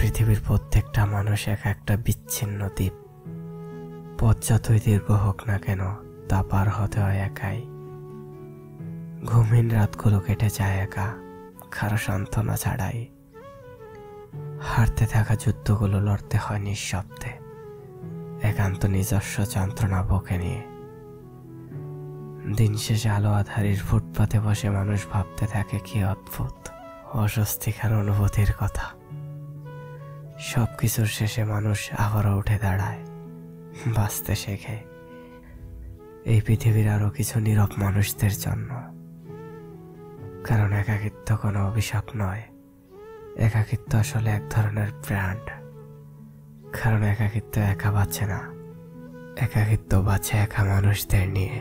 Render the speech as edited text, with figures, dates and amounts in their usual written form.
পৃথিবীর প্রত্যেকটা মানুষ এক একটা বিচ্ছিন্ন দ্বীপ। পথ যতই দীর্ঘ হোক না কেন তা পার হতে হয় একাই। ঘুমহীন রাতগুলো কেটে যায় একা, কারো সান্ত্বনা ছাড়াই। হারতে থাকা যুদ্ধগুলো লড়তে হয় নিঃশব্দে, একান্ত নিজস্ব যন্ত্রণা বুকে নিয়ে। দিন শেষে আলো আধারির ফুটপাতে বসে মানুষ ভাবতে থাকে কি অদ্ভুত অস্বস্তিকর অনুভূতির কথা। সবকিছুর শেষে মানুষ আবারও উঠে দাঁড়ায়, বাঁচতে শেখে এই পৃথিবীর আরো কিছু নীরব মানুষদের জন্য। কারণ একাকিত্ব কোনো অভিশাপ নয়, একাকিত্ব আসলে এক ধরনের ব্র্যান্ড। কারণ একাকিত্ব একা বাঁচে না, একাকিত্ব বাঁচে একা মানুষদের নিয়ে।